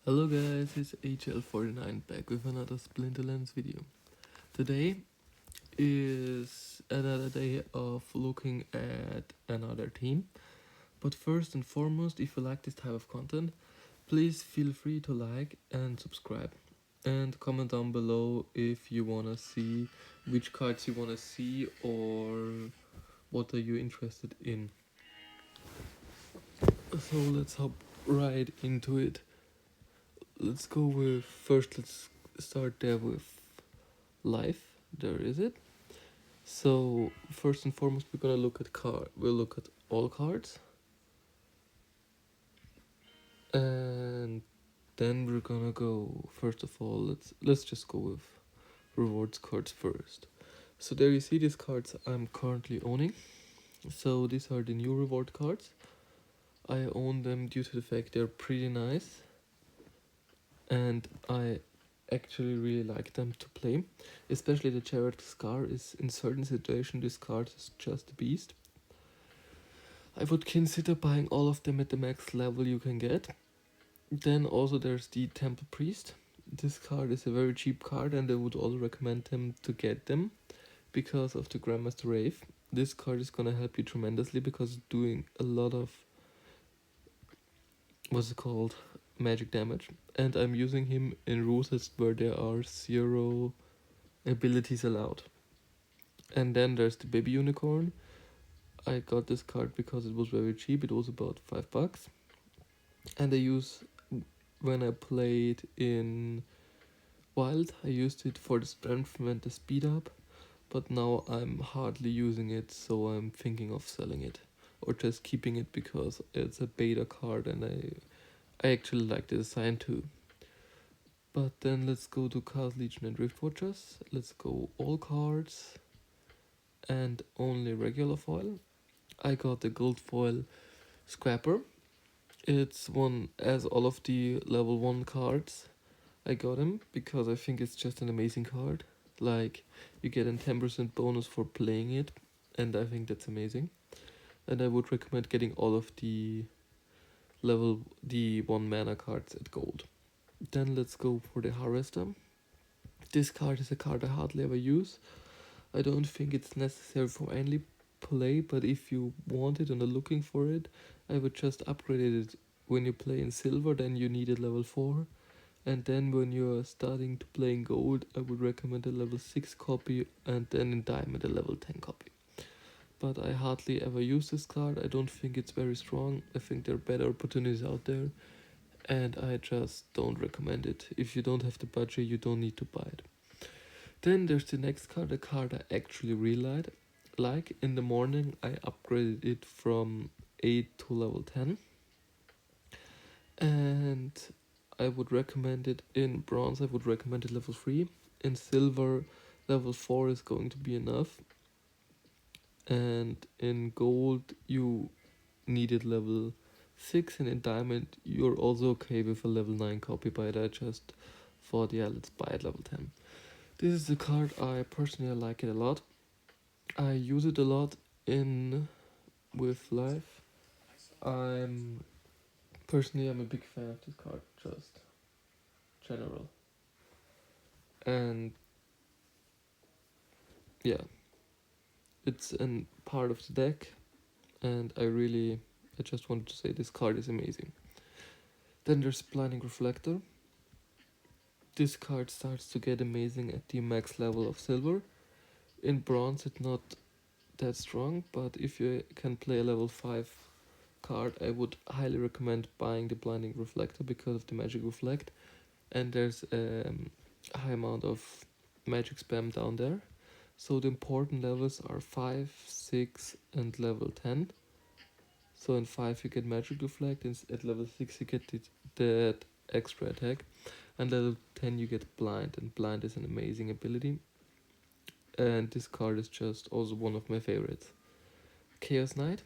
Hello guys, it's Ign Hl04 back with another Splinterlands video. Today is another day of looking at another team. But first and foremost, if you like this type of content, please feel free to like and subscribe. And comment down below if you wanna see which cards you wanna see or what are you interested in. So let's hop right into it. Let's go with let's start there with life. There is it. So first and foremost, we're gonna look at we'll look at all cards, and then we're gonna go, first of all, let's just go with rewards cards first. So there you see these cards I'm currently owning. So these are the new reward cards. I own them due to the fact they're pretty nice, and I actually really like them to play. Especially the Jared Scar is, in certain situations, this card is just a beast. I would consider buying all of them at the max level you can get. Then also there's the Temple Priest. This card is a very cheap card, and I would also recommend them to get them because of the Grandmaster Wraith. This card is gonna help you tremendously because it's doing a lot of magic damage, and I'm using him in rules where there are 0 abilities allowed. And then there's the Baby Unicorn. I got this card because it was very cheap. It was about $5, and when I played in Wild, I used it for the strength and the speed up, but now I'm hardly using it, so I'm thinking of selling it or just keeping it because it's a beta card and I actually like the design too. But then let's go to Cast Legion and Rift Watchers. Let's go all cards and only regular foil. I got the gold foil Scrapper. It's one as all of the level 1 cards. I got him because I think it's just an amazing card. Like, you get a 10% bonus for playing it, and I think that's amazing. And I would recommend getting all of the 1 mana cards at gold. Then let's go for the Harvester. This card is a card I hardly ever use. I don't think it's necessary for any play, but if you want it and are looking for it, I would just upgrade it. When you play in silver, then you need a level 4, and then when you're starting to play in gold, I would recommend a level 6 copy, and then in diamond a level 10 copy. But I hardly ever use this card. I don't think it's very strong. I think there are better opportunities out there, and I just don't recommend it. If you don't have the budget, you don't need to buy it. Then there's the next card, a card I actually really like. In the morning, I upgraded it from 8 to level 10. And I would recommend it in bronze, I would recommend it level 3. In silver, level 4 is going to be enough. And in gold, you need it level 6. And in diamond, you're also okay with a level 9 copy, but I just thought, yeah, let's buy it level 10. This is the card I personally like it a lot. I use it a lot with life. I'm a big fan of this card, just general. And yeah, it's a part of the deck, and I just wanted to say this card is amazing. Then there's Blinding Reflector. This card starts to get amazing at the max level of silver. In bronze it's not that strong, but if you can play a level 5 card, I would highly recommend buying the Blinding Reflector because of the magic reflect, and there's a high amount of magic spam down there. So the important levels are 5, 6 and level 10. So in 5 you get magic reflect, and at level 6 you get that extra attack, and level 10 you get blind, and blind is an amazing ability. And this card is just also one of my favorites. Chaos Knight.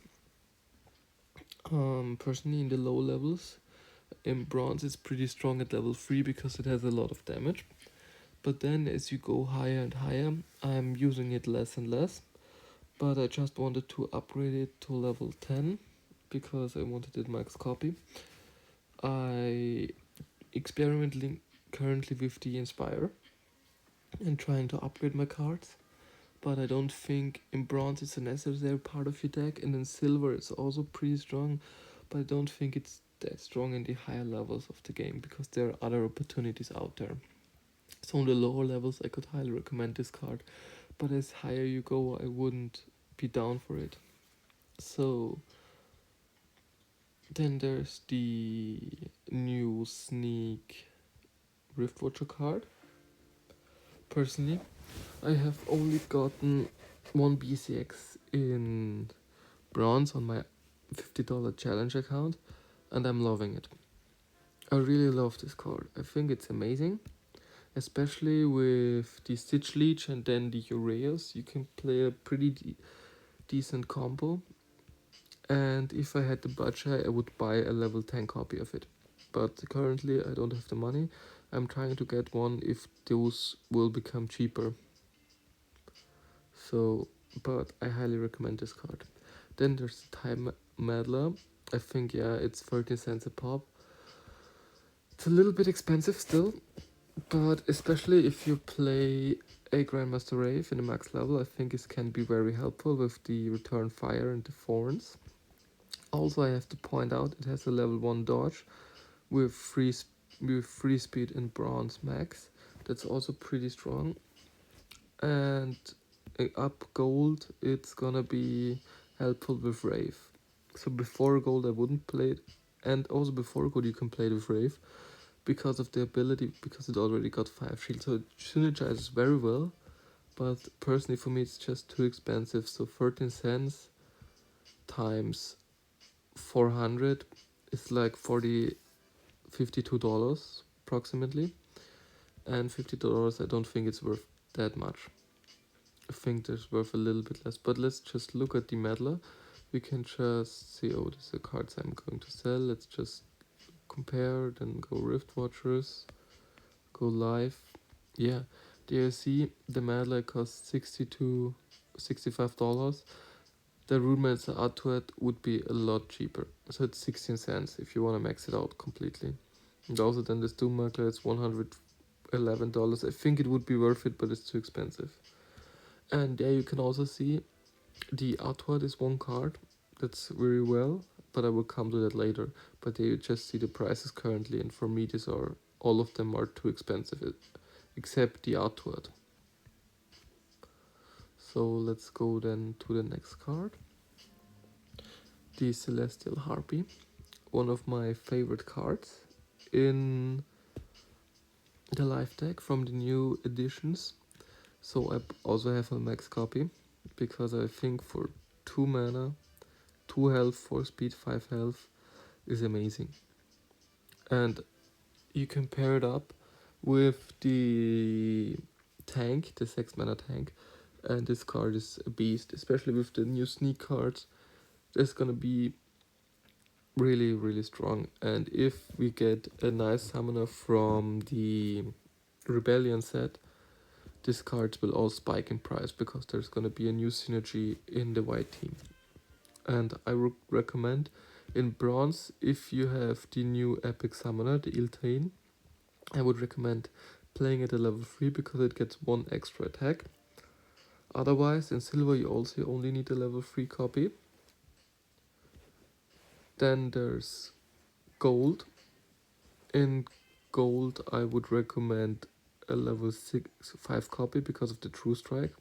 Personally, in the low levels, in bronze it's pretty strong at level 3 because it has a lot of damage. But then as you go higher and higher, I'm using it less and less. But I just wanted to upgrade it to level 10 because I wanted it max copy. I experimenting currently with the Inspire and trying to upgrade my cards, but I don't think in bronze it's a necessary part of your deck, and in silver it's also pretty strong, but I don't think it's that strong in the higher levels of the game because there are other opportunities out there. So on the lower levels I could highly recommend this card, but as higher you go I wouldn't be down for it. So then there's the new Sneak Riftwatcher card. Personally, I have only gotten one BCX in bronze on my $50 challenge account, and I'm loving it. I really love this card. I think it's amazing, especially with the Stitch Leech and then the Uriels. You can play a pretty decent combo, and if I had the budget I would buy a level 10 copy of it, but currently I don't have the money. I'm trying to get one if those will become cheaper. So, but I highly recommend this card. Then there's the Time Meddler. I think, yeah, it's 13 cents a pop. It's a little bit expensive still, but especially if you play a Grandmaster Wraith in the max level, I think it can be very helpful with the Return Fire and the Thorns. Also, I have to point out it has a level 1 dodge with free speed in bronze max. That's also pretty strong. And up gold, it's gonna be helpful with Wraith. So before gold I wouldn't play it, and also before gold you can play it with Wraith because of the ability, because it already got 5 shields, so it synergizes very well. But personally for me it's just too expensive, so 13 cents times 400 is like $52 approximately, and $50 I don't think it's worth that much. I think there's worth a little bit less, but let's just look at the Meddler. We can just see, oh, these are cards I'm going to sell. Let's just compare, then go Rift Watchers, go live. Yeah, there you see the Meddler costs $65. The Runemancer Artwork would be a lot cheaper, so it's 16 cents if you want to max it out completely. And also then the Doommakler, it's $111. I think it would be worth it, but it's too expensive. And there you can also see the artwork is one card. That's very well, but I will come to that later. But there you just see the prices currently, and for me these are, all of them are too expensive, except the artwork. So let's go then to the next card. The Celestial Harpy, one of my favorite cards in the live deck from the new editions. So I also have a max copy, because I think for 2 mana, 2 health, 4 speed, 5 health is amazing. And you can pair it up with the tank, the 6 mana tank, and this card is a beast, especially with the new sneak cards. It's gonna be really, really strong. And if we get a nice summoner from the Rebellion set, these cards will all spike in price because there's gonna be a new synergy in the white team. And I would recommend in bronze, if you have the new epic summoner, the Iltane, I would recommend playing it at level 3 because it gets 1 extra attack. Otherwise, in silver you also only need a level 3 copy. Then there's gold. In gold I would recommend a level 5 copy because of the True Strike.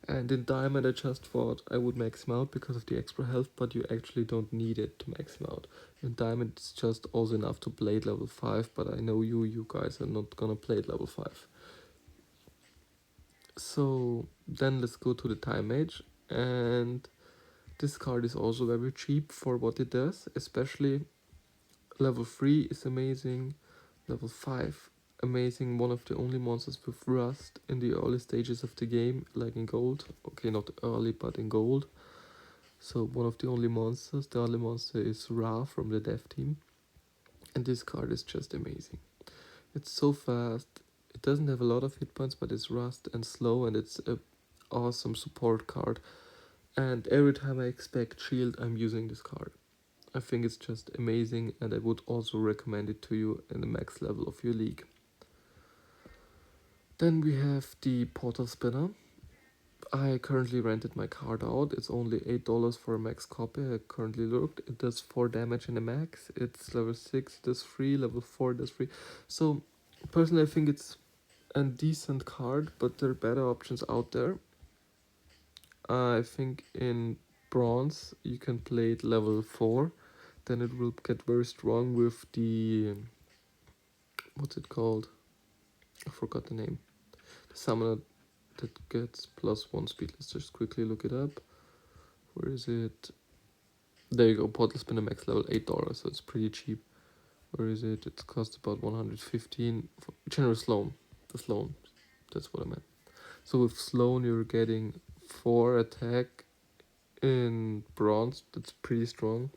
And in diamond I just thought I would max him out because of the extra health, but you actually don't need it to max him out. In diamond it's just also enough to play at level 5, but I know you guys are not gonna play at level 5. So then let's go to the Time Mage, and this card is also very cheap for what it does, especially level 3 is amazing, level 5 amazing, one of the only monsters with rust in the early stages of the game, like in gold. Okay, not early, but in gold. So one of the only monsters. The only monster is Ra from the dev team, and this card is just amazing. It's so fast, it doesn't have a lot of hit points, but it's rust and slow, and it's a awesome support card. And every time I expect shield I'm using this card. I think it's just amazing, and I would also recommend it to you in the max level of your league. Then we have the Portal Spinner. I currently rented my card out. It's only $8 for a max copy. I currently looked. It does 4 damage in a max. It's level 6, it does 3, level 4 does 3. So personally I think it's a decent card, but there are better options out there. I think in bronze you can play it level 4. Then it will get very strong with the, what's it called? I forgot the name. The summoner that gets +1 speed. Let's just quickly look it up. Where is it? There you go. Portal Spinner max level $8, so it's pretty cheap. Where is it? It costs about 115. General Sloan. The Sloan. That's what I meant. So with Sloan you're getting 4 attack in bronze. That's pretty strong.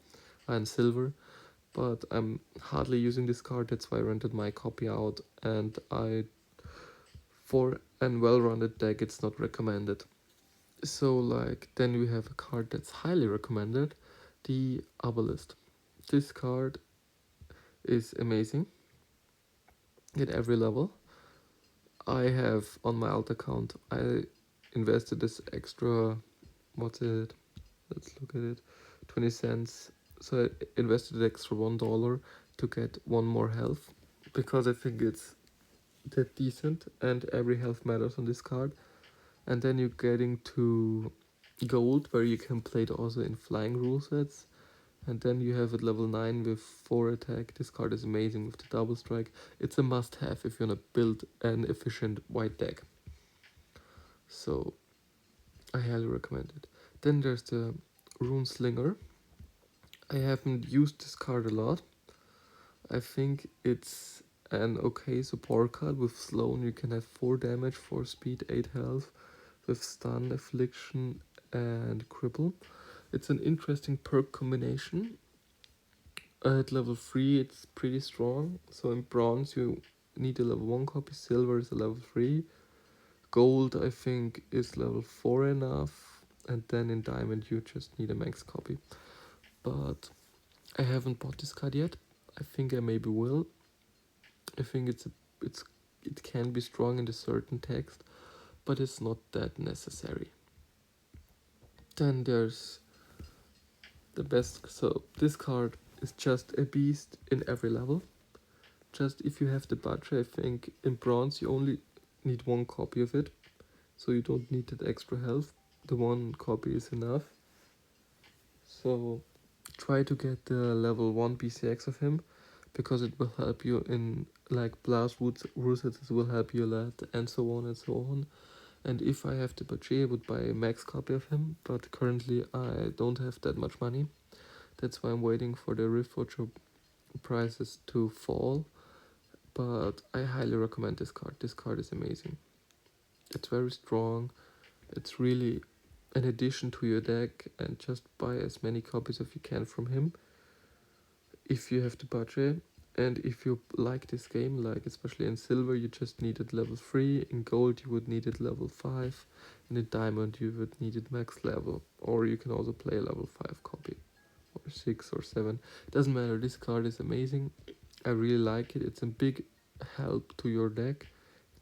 And silver. But I'm hardly using this card. That's why I rented my copy out. And for a well-rounded deck, it's not recommended. So like then we have a card that's highly recommended, the Obelisk. This card is amazing at every level. I have on my alt account, I invested this extra, what's it? Let's look at it, 20 cents. So I invested extra $1 to get 1 more health because I think it's that decent and every health matters on this card. And then you're getting to gold, where you can play it also in flying rule sets. And then you have it level 9 with 4 attack. This card is amazing with the double strike. It's a must have if you want to build an efficient white deck. So I highly recommend it. Then there's the Rune Slinger. I haven't used this card a lot. I think it's an okay support card. With Sloan you can have 4 damage, 4 speed, 8 health. With stun, affliction and cripple. It's an interesting perk combination. At level 3 it's pretty strong. So in bronze you need a level 1 copy, silver is a level 3. Gold I think is level 4 enough. And then in diamond you just need a max copy. But I haven't bought this card yet. I think I maybe will. I think it can be strong in a certain text, but it's not that necessary. Then there's the best. So this card is just a beast in every level. Just if you have the budget, I think in bronze you only need 1 copy of it, so you don't need that extra health. The 1 copy is enough. So try to get the level 1 BCX of him, because it will help you in like blast rule sets, it will help you a lot, and so on and so on. And if I have the budget, I would buy a max copy of him, but currently I don't have that much money. That's why I'm waiting for the Reflector prices to fall. But I highly recommend this card. This card is amazing. It's very strong. It's really an addition to your deck, and just buy as many copies as you can from him if you have the budget. And if you like this game, like especially in silver, you just need it level 3. In gold, you would need it level 5. And in diamond, you would need it max level. Or you can also play a level 5 copy. Or 6 or 7. Doesn't matter, this card is amazing. I really like it. It's a big help to your deck.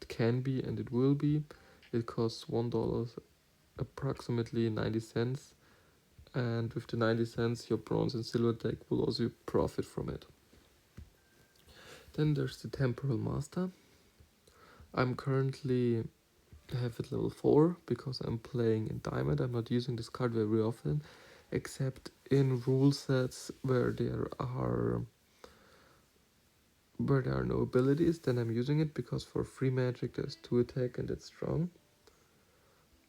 It can be and it will be. It costs $1, approximately 90 cents. And with the 90 cents, your bronze and silver deck will also profit from it. Then there's the Temporal Master. I'm currently have it level 4 because I'm playing in diamond. I'm not using this card very often, except in rule sets where there are no abilities. Then I'm using it because for free magic there's 2 attack and it's strong.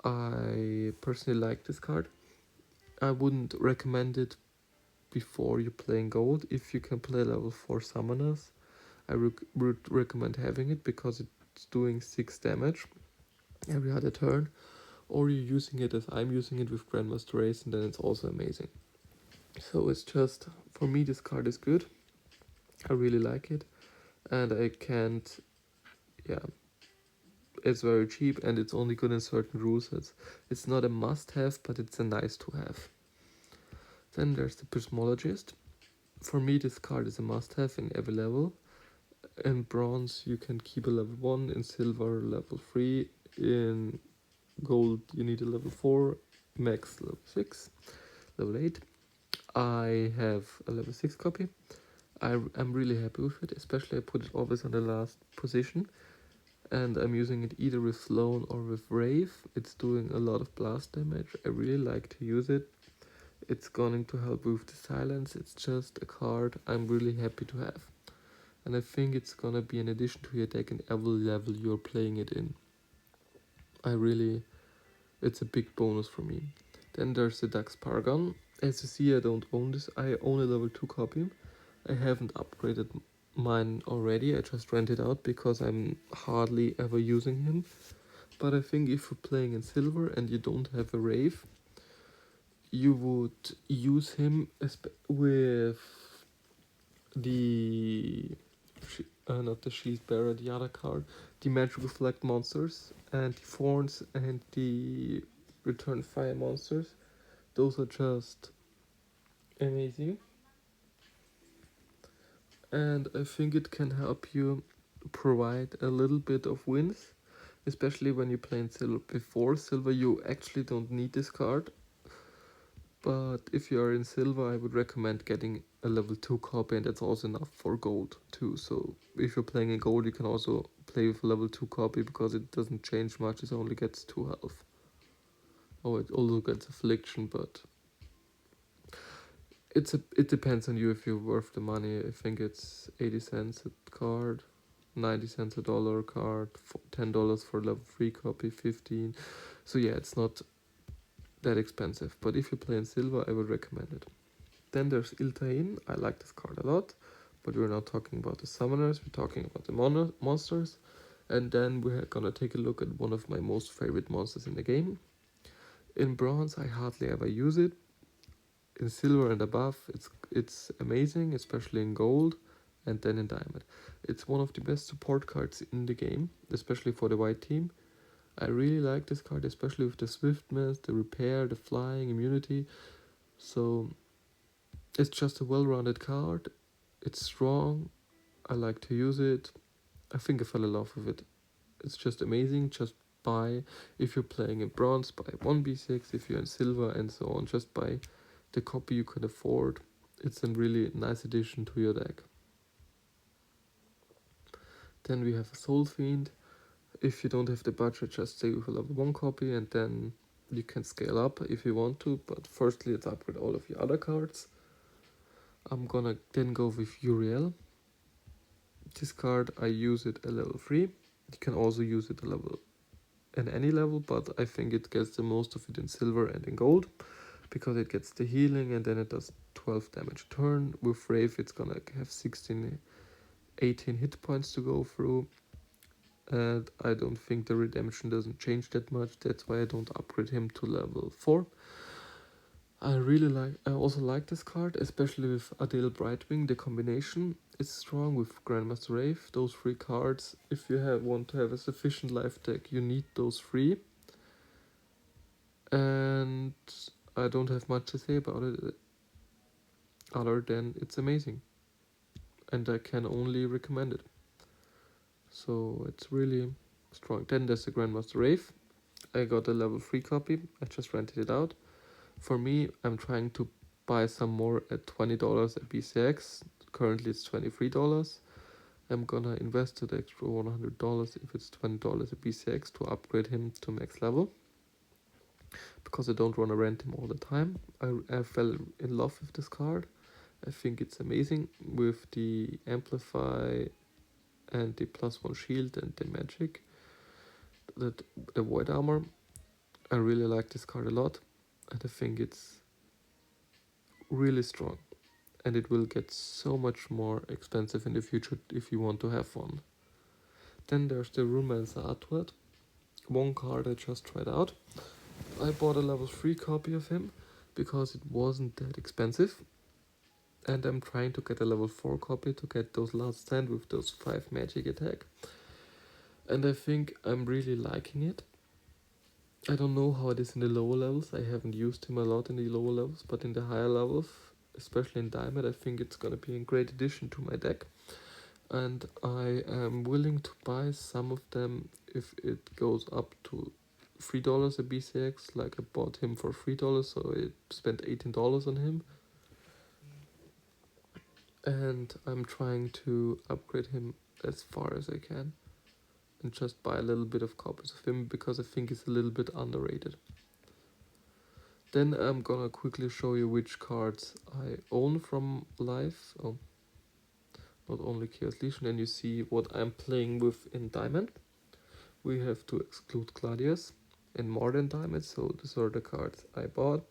I personally like this card. I wouldn't recommend it before you play in gold. If you can play level 4 summoners, I would recommend having it because it's doing 6 damage every other turn. Or you're using it as I'm using it with Grandmaster Race, and then it's also amazing. So it's just, for me this card is good. I really like it. And I can't, yeah, it's very cheap and it's only good in certain rule sets. It's not a must have, but it's a nice to have. Then there's the Prismologist. For me, this card is a must-have in every level. In bronze, you can keep a level 1, in silver, level 3, in gold, you need a level 4, max level 6, level 8. I have a level 6 copy. I'm really happy with it, especially I put it always on the last position. And I'm using it either with Sloan or with Wraith. It's doing a lot of blast damage. I really like to use it. It's going to help with the silence. It's just a card I'm really happy to have. And I think it's gonna be an addition to your deck in every level you're playing it in. It's a big bonus for me. Then there's the Dax Paragon. As you see, I don't own this. I own a level 2 copy. I haven't upgraded mine already. I just rent it out because I'm hardly ever using him. But I think if you're playing in silver and you don't have a Wraith, you would use him with the not the shield bearer, the other card, the magic reflect monsters and the thorns and the return fire monsters. Those are just amazing, and I think it can help you provide a little bit of wins, especially when you play in silver. Before silver, you actually don't need this card, but if you are in silver, I would recommend getting a level 2 copy, and that's also enough for gold too. So if you're playing in gold, you can also play with a level 2 copy because it doesn't change much, it only gets 2 health. Oh, it also gets affliction, but it depends on you if you're worth the money. I think it's 80 cents a card, 90 cents a dollar a card, $10 for level 3 copy, 15. So yeah, it's not that expensive, but if you play in silver, I would recommend it. Then there's Ign. I like this card a lot, but we're not talking about the summoners, we're talking about the monsters. And then we're gonna take a look at one of my most favorite monsters in the game. In bronze, I hardly ever use it. In silver and above, it's amazing, especially in gold, and then in diamond. It's one of the best support cards in the game, especially for the white team. I really like this card, especially with the swiftness, the repair, the flying, immunity. So it's just a well-rounded card. It's strong. I like to use it. I think I fell in love with it. It's just amazing. Just buy, if you're playing in bronze, buy 1b6. If you're in silver and so on, just buy the copy you can afford. It's a really nice addition to your deck. Then we have a Soul Fiend. If you don't have the budget, just stay with a level 1 copy, and then you can scale up if you want to. But firstly, let's upgrade all of your other cards. I'm gonna then go with Uriel. This card, I use it at level 3. You can also use it at any level, but I think it gets the most of it in silver and in gold, because it gets the healing and then it does 12 damage a turn. With Wraith, it's gonna have 18 hit points to go through, and I don't think the redemption doesn't change that much. That's why I don't upgrade him to level 4. I also like this card, especially with Adele Brightwing. The combination is strong with Grandmaster Wraith. Those 3 cards, if you want to have a sufficient life deck, you need those 3. And I don't have much to say about it, other than it's amazing. And I can only recommend it. So it's really strong. Then there's the Grandmaster Wraith. I got a level 3 copy. I just rented it out. For me, I'm trying to buy some more at $20 at BCX. Currently it's $23. I'm gonna invest the extra $100 if it's $20 at BCX to upgrade him to max level, because I don't want to rent him all the time. I fell in love with this card. I think it's amazing with the Amplify and the +1 shield and the magic, the void armor. I really like this card a lot, and I think it's really strong, and it will get so much more expensive in the future if you want to have one. Then there's the Romance Artward, one card I just tried out. I bought a level 3 copy of him because it wasn't that expensive, and I'm trying to get a level 4 copy to get those last stand with those 5 magic attack, and I think I'm really liking it. I don't know how it is in the lower levels. I haven't used him a lot in the lower levels, but in the higher levels especially in Diamond. I think it's gonna be a great addition to my deck, and I am willing to buy some of them if it goes up to $3 a BCX. Like I bought him for $3, so I spent $18 on him. And I'm trying to upgrade him as far as I can and just buy a little bit of copies of him because I think he's a little bit underrated. Then I'm gonna quickly show you which cards I own from live. Oh, not only Chaos Legion, and you see what I'm playing with in Diamond. We have to exclude Gladius and more than Diamond, so these are the cards I bought.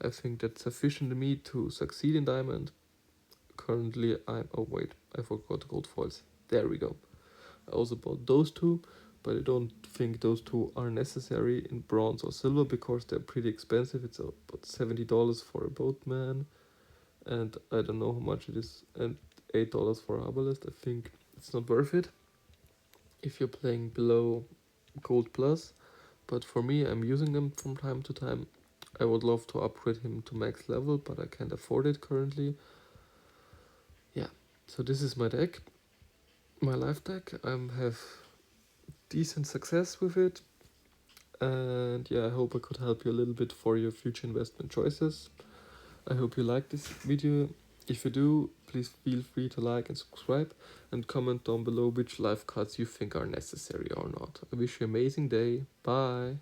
I think that's sufficient to me to succeed in Diamond. Currently oh wait, I forgot gold foils. There we go. I also bought those two, but I don't think those two are necessary in bronze or silver because they're pretty expensive. It's about $70 for a boatman, and I don't know how much it is, and $8 for a Arbalest. I think it's not worth it if you're playing below gold plus, but for me, I'm using them from time to time. I would love to upgrade him to max level, but I can't afford it currently. Yeah, so this is my deck, my live deck. I have decent success with it, and yeah, I hope I could help you a little bit for your future investment choices. I hope you like this video. If you do, please feel free to like and subscribe and comment down below which live cards you think are necessary or not. I wish you an amazing day. Bye.